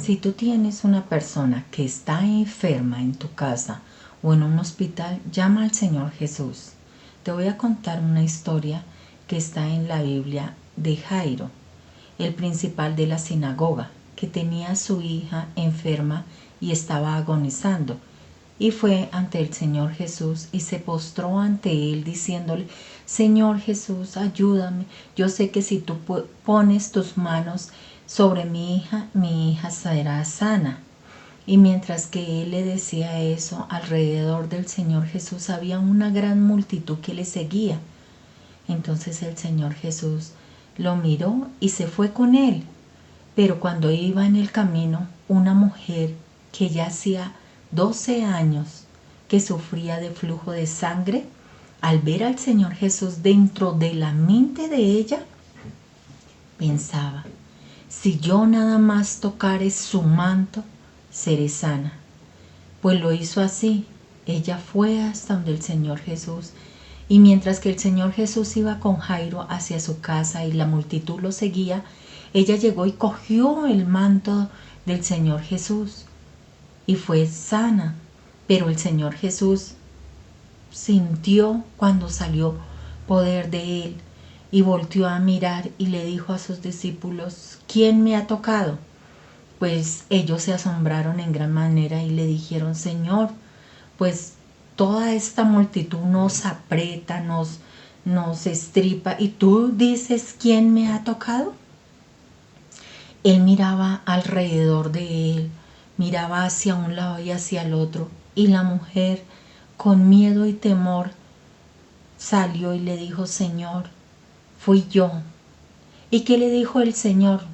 Si tú tienes una persona que está enferma en tu casa o en un hospital, llama al Señor Jesús. Te voy a contar una historia que está en la Biblia de Jairo, el principal de la sinagoga, que tenía a su hija enferma y estaba agonizando. Y fue ante el Señor Jesús y se postró ante él diciéndole: Señor Jesús, ayúdame. Yo sé que si tú pones tus manos sobre mi hija será sana. Y mientras que él le decía eso, alrededor del Señor Jesús había una gran multitud que le seguía. Entonces el Señor Jesús lo miró y se fue con él. Pero cuando iba en el camino, una mujer que ya hacía 12 años que sufría de flujo de sangre, al ver al Señor Jesús dentro de la mente de ella, pensaba: si yo nada más tocare su manto, seré sana. Pues lo hizo así. Ella fue hasta donde el Señor Jesús, y mientras que el Señor Jesús iba con Jairo hacia su casa y la multitud lo seguía, ella llegó y cogió el manto del Señor Jesús y fue sana. Pero el Señor Jesús sintió cuando salió poder de él y volteó a mirar y le dijo a sus discípulos: ¿quién me ha tocado? Pues ellos se asombraron en gran manera y le dijeron: Señor, pues toda esta multitud nos aprieta, nos estripa, y tú dices: ¿quién me ha tocado? Él miraba alrededor de él, miraba hacia un lado y hacia el otro, y la mujer, con miedo y temor, salió y le dijo: Señor, fui yo. ¿Y qué le dijo el Señor?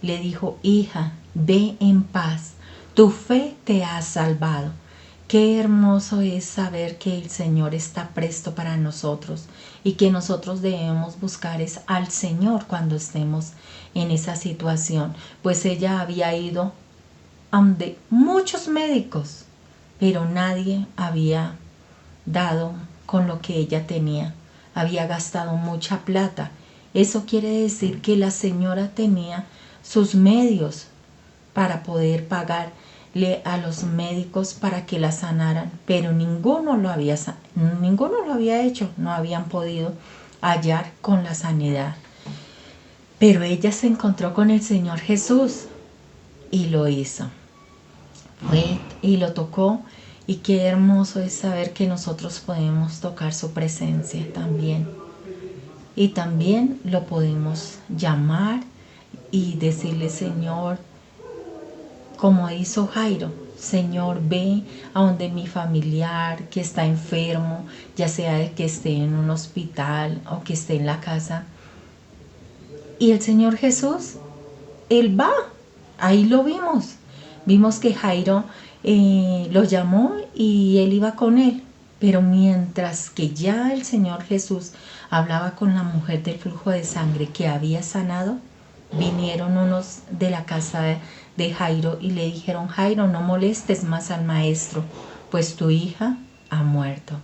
Le dijo: hija, ve en paz, tu fe te ha salvado. Qué hermoso es saber que el Señor está presto para nosotros y que nosotros debemos buscar es al Señor cuando estemos en esa situación. Pues ella había ido a donde muchos médicos, pero nadie había dado con lo que ella tenía. Había gastado mucha plata. Eso quiere decir que la señora tenía sus medios para poder pagarle a los médicos para que la sanaran, pero ninguno lo había hecho, no habían podido hallar con la sanidad. Pero ella se encontró con el Señor Jesús y lo hizo. Fue y lo tocó, y qué hermoso es saber que nosotros podemos tocar su presencia también. Y también lo podemos llamar y decirle: Señor, como hizo Jairo, Señor, ve a donde mi familiar que está enfermo, ya sea que esté en un hospital o que esté en la casa. Y el Señor Jesús, Él va. Ahí lo vimos. Vimos que Jairo lo llamó y Él iba con él. Pero mientras que ya el Señor Jesús hablaba con la mujer del flujo de sangre que había sanado, vinieron unos de la casa de Jairo y le dijeron: Jairo, no molestes más al maestro, pues tu hija ha muerto.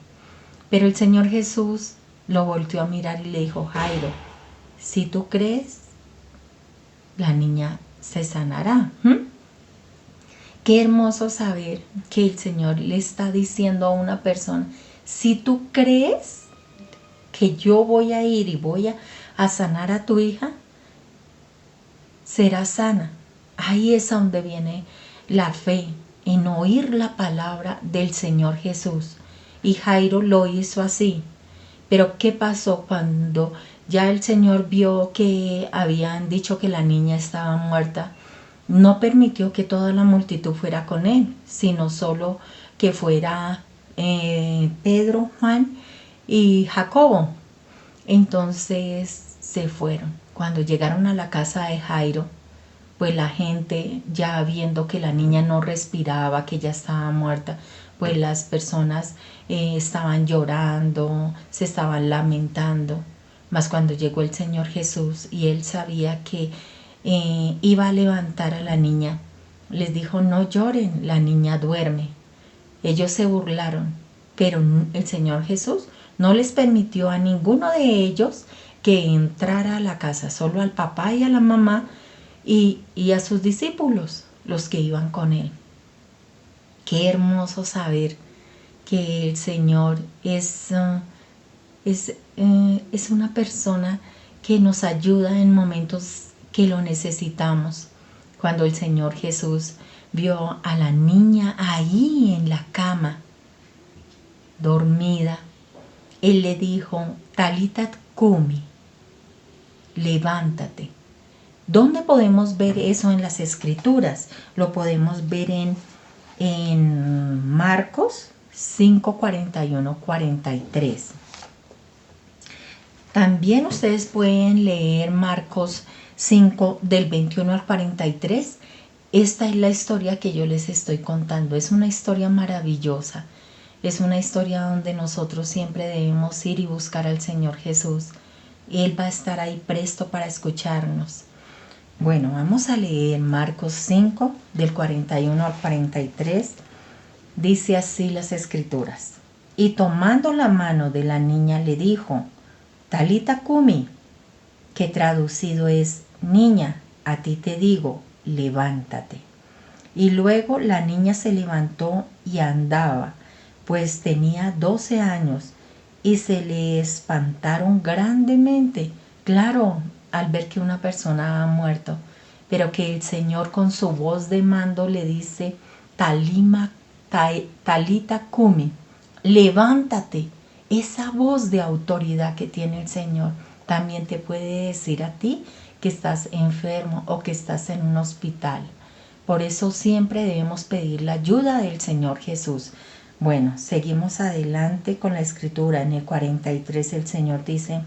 Pero el Señor Jesús lo volteó a mirar y le dijo: Jairo, si tú crees, la niña se sanará. Qué hermoso saber que el Señor le está diciendo a una persona: si tú crees que yo voy a ir y voy a sanar a tu hija, será sana. Ahí es donde viene la fe, en oír la palabra del Señor Jesús. Y Jairo lo hizo así. Pero ¿qué pasó cuando ya el Señor vio que habían dicho que la niña estaba muerta? No permitió que toda la multitud fuera con él, sino solo que fuera Pedro, Juan y Jacobo. Entonces se fueron. Cuando llegaron a la casa de Jairo, pues la gente, ya viendo que la niña no respiraba, que ya estaba muerta, pues las personas estaban llorando, se estaban lamentando. Mas cuando llegó el Señor Jesús y él sabía que iba a levantar a la niña, les dijo: no lloren, la niña duerme. Ellos se burlaron, pero el Señor Jesús no les permitió a ninguno de ellos que entrara a la casa, solo al papá y a la mamá y a sus discípulos. los que iban con él. Qué hermoso saber que el Señor es una persona que nos ayuda en momentos que lo necesitamos. Cuando el Señor Jesús vio a la niña ahí en la cama, dormida, Él le dijo, Talita Cumi, levántate. ¿Dónde podemos ver eso en las Escrituras? Lo podemos ver en Marcos 5, 41, 43. También ustedes pueden leer Marcos 5 del 21 al 43. Esta es la historia que yo les estoy contando. Es una historia maravillosa. Es una historia donde nosotros siempre debemos ir y buscar al Señor Jesús. Él va a estar ahí presto para escucharnos. Bueno, vamos a leer Marcos 5 del 41 al 43. Dice así las Escrituras. Y tomando la mano de la niña le dijo, Talita Cumi, que traducido es, niña, a ti te digo, levántate. Y luego la niña se levantó y andaba, pues tenía 12 años, y se le espantaron grandemente, claro, al ver que una persona ha muerto, pero que el Señor con su voz de mando le dice, Talita Cumi, levántate. Esa voz de autoridad que tiene el Señor también te puede decir a ti que estás enfermo o que estás en un hospital. Por eso siempre debemos pedir la ayuda del Señor Jesús. Bueno, seguimos adelante con la escritura. En el 43 el Señor dice,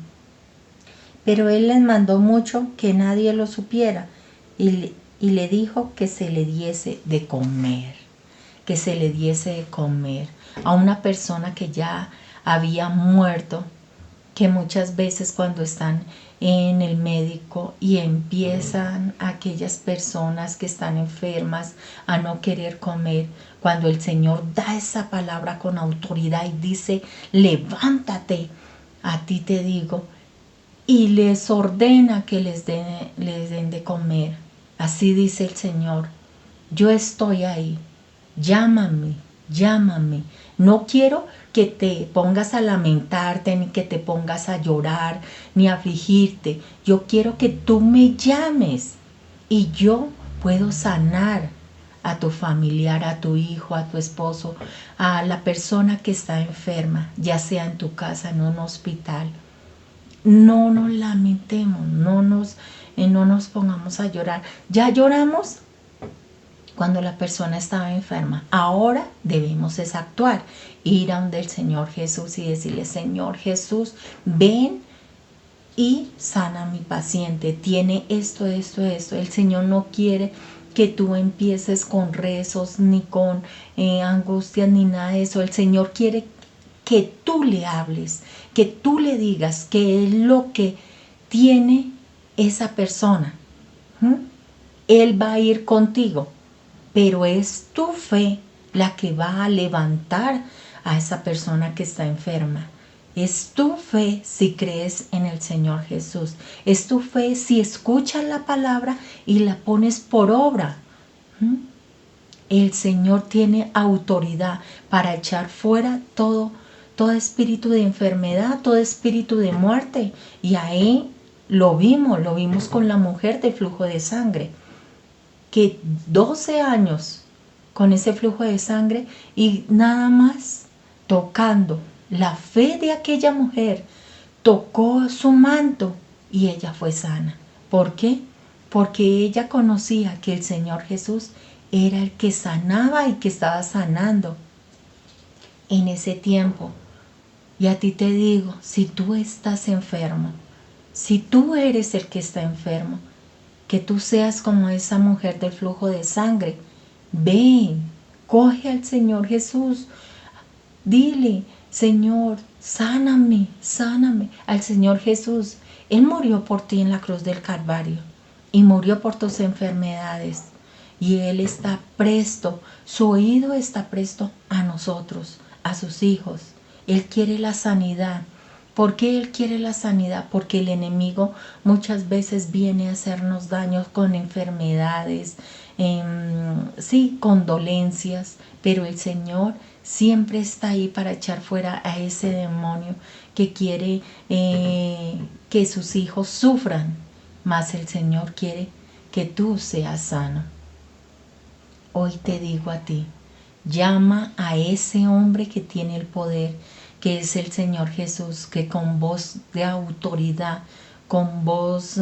pero Él les mandó mucho que nadie lo supiera y le dijo que se le diese de comer, que se le diese de comer a una persona que ya había muerto, que muchas veces cuando están en el médico y empiezan aquellas personas que están enfermas a no querer comer, cuando el Señor da esa palabra con autoridad y dice, levántate, a ti te digo, y les ordena que les den de comer. Así dice el Señor, yo estoy ahí, llámame, llámame. No quiero que te pongas a lamentarte, ni que te pongas a llorar, ni a afligirte. Yo quiero que tú me llames y yo puedo sanar a tu familiar, a tu hijo, a tu esposo, a la persona que está enferma, ya sea en tu casa, en un hospital. No nos lamentemos, no nos pongamos a llorar. Ya lloramos cuando la persona estaba enferma. Ahora debemos es actuar, ir a donde el Señor Jesús y decirle, Señor Jesús, ven y sana a mi paciente. Tiene esto, esto, esto. El Señor no quiere que tú empieces con rezos, ni con angustias, ni nada de eso. El Señor quiere que tú le hables, que tú le digas qué es lo que tiene esa persona. Él va a ir contigo, pero es tu fe la que va a levantar a esa persona que está enferma. Es tu fe si crees en el Señor Jesús. Es tu fe si escuchas la palabra y la pones por obra. El Señor tiene autoridad para echar fuera todo espíritu de enfermedad, todo espíritu de muerte. Y ahí lo vimos con la mujer de flujo de sangre, que 12 años con ese flujo de sangre y nada más tocando la fe de aquella mujer, tocó su manto y ella fue sana. ¿Por qué? Porque ella conocía que el Señor Jesús era el que sanaba y que estaba sanando en ese tiempo. Y a ti te digo, si tú estás enfermo, si tú eres el que está enfermo, que tú seas como esa mujer del flujo de sangre. Ven, coge al Señor Jesús. Dile, Señor, sáname, sáname. Al Señor Jesús. Él murió por ti en la cruz del Calvario y murió por tus enfermedades. Y Él está presto, su oído está presto a nosotros, a sus hijos. Él quiere la sanidad. ¿Por qué Él quiere la sanidad? Porque el enemigo muchas veces viene a hacernos daños con enfermedades, sí, condolencias, pero el Señor siempre está ahí para echar fuera a ese demonio que quiere que sus hijos sufran, mas el Señor quiere que tú seas sano. Hoy te digo a ti, llama a ese hombre que tiene el poder, que es el Señor Jesús, que con voz de autoridad, con voz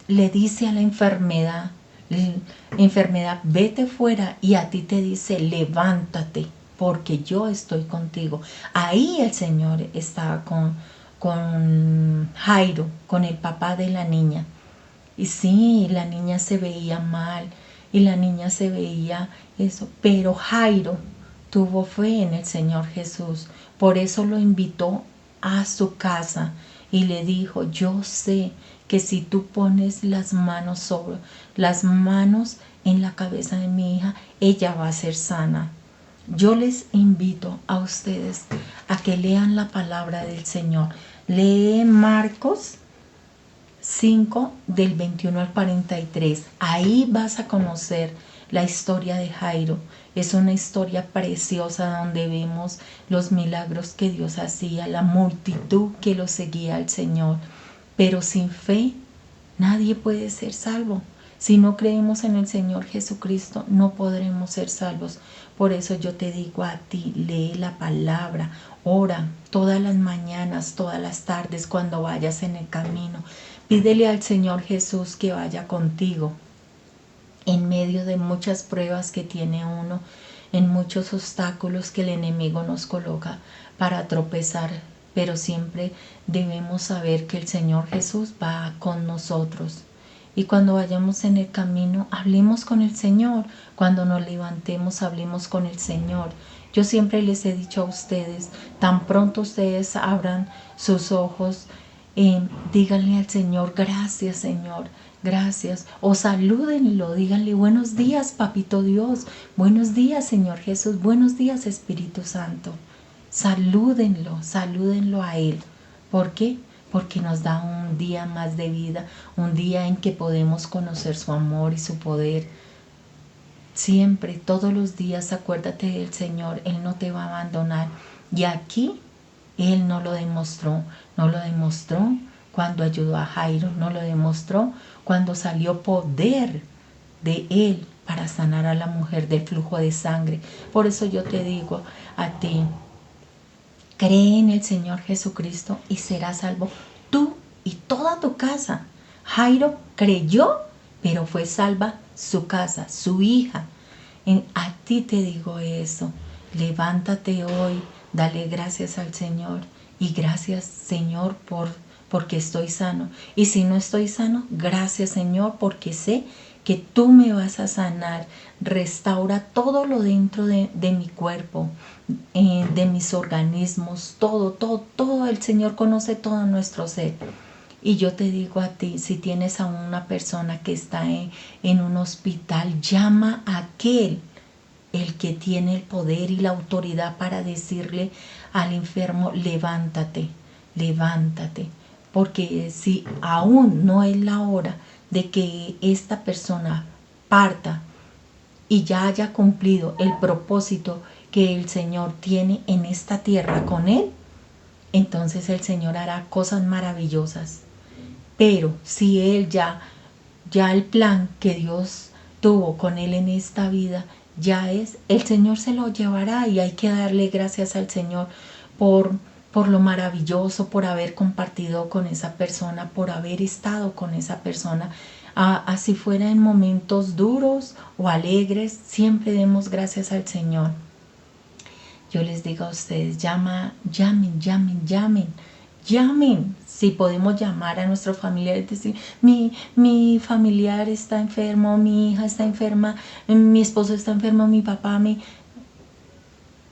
le dice a la enfermedad, vete fuera, y a ti te dice, levántate, porque yo estoy contigo. Ahí el Señor estaba con Jairo, con el papá de la niña. Y sí, la niña se veía mal, y la niña se veía eso, pero Jairo tuvo fe en el Señor Jesús. Por eso lo invitó a su casa y le dijo, yo sé que si tú pones las manos en la cabeza de mi hija, ella va a ser sana. Yo les invito a ustedes a que lean la palabra del Señor. Lee Marcos 5 del 21 al 43. Ahí vas a conocer la historia de Jairo. Es una historia preciosa donde vemos los milagros que Dios hacía, la multitud que lo seguía al Señor. Pero sin fe nadie puede ser salvo. Si no creemos en el Señor Jesucristo, no podremos ser salvos. Por eso yo te digo a ti, lee la palabra, ora todas las mañanas, todas las tardes, cuando vayas en el camino. Pídele al Señor Jesús que vaya contigo en medio de muchas pruebas que tiene uno, en muchos obstáculos que el enemigo nos coloca para tropezar. Pero siempre debemos saber que el Señor Jesús va con nosotros. Y cuando vayamos en el camino, hablemos con el Señor. Cuando nos levantemos, hablemos con el Señor. Yo siempre les he dicho a ustedes, tan pronto ustedes abran sus ojos, díganle al Señor, gracias Señor, gracias. O salúdenlo, díganle, buenos días Papito Dios, buenos días Señor Jesús, buenos días Espíritu Santo. Salúdenlo, salúdenlo a Él. ¿Por qué? Porque nos da un día más de vida, un día en que podemos conocer su amor y su poder. Siempre, todos los días, acuérdate del Señor, Él no te va a abandonar. Y aquí, Él no lo demostró cuando ayudó a Jairo, no lo demostró cuando salió poder de Él para sanar a la mujer del flujo de sangre. Por eso yo te digo a ti, cree en el Señor Jesucristo y serás salvo tú y toda tu casa. Jairo creyó, pero fue salva su casa, su hija. A ti te digo eso. Levántate hoy, dale gracias al Señor. Y gracias, Señor, porque estoy sano. Y si no estoy sano, gracias, Señor, porque sé que tú me vas a sanar. Restaura todo lo dentro de mi cuerpo, de mis organismos, todo. El Señor conoce todo nuestro ser. Y yo te digo a ti, si tienes a una persona que está en un hospital, llama a aquel, el que tiene el poder y la autoridad para decirle al enfermo, levántate, levántate. Porque si aún no es la hora de que esta persona parta y ya haya cumplido el propósito que el Señor tiene en esta tierra con él, entonces el Señor hará cosas maravillosas. Pero si él ya el plan que Dios tuvo con él en esta vida ya es, el Señor se lo llevará, y hay que darle gracias al Señor por lo maravilloso, por haber compartido con esa persona, por haber estado con esa persona. Así fuera en momentos duros o alegres, siempre demos gracias al Señor. Yo les digo a ustedes, llamen. Si podemos llamar a nuestros familiares, decir, mi familiar está enfermo, mi hija está enferma, mi esposo está enfermo, mi papá,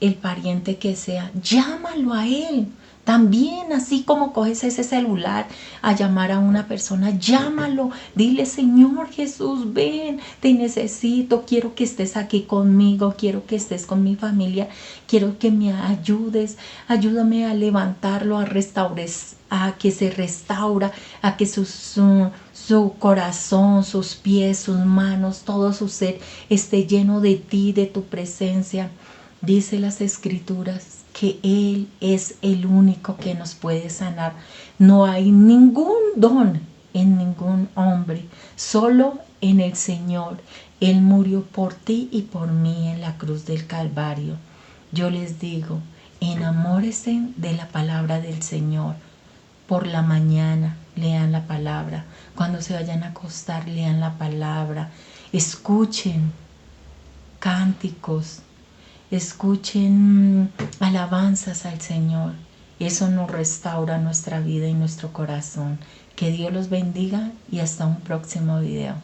el pariente que sea, llámalo a él. También, así como coges ese celular a llamar a una persona, llámalo, dile, Señor Jesús, ven, te necesito, quiero que estés aquí conmigo, quiero que estés con mi familia, quiero que me ayudes, ayúdame a levantarlo, a restaurar, a que se restaura, a que su corazón, sus pies, sus manos, todo su ser esté lleno de ti, de tu presencia. Dice las Escrituras que Él es el único que nos puede sanar. No hay ningún don en ningún hombre, solo en el Señor. Él murió por ti y por mí en la cruz del Calvario. Yo les digo, enamórense de la palabra del Señor. Por la mañana lean la palabra. Cuando se vayan a acostar, lean la palabra. Escuchen cánticos. Escuchen alabanzas al Señor. Eso nos restaura nuestra vida y nuestro corazón. Que Dios los bendiga y hasta un próximo video.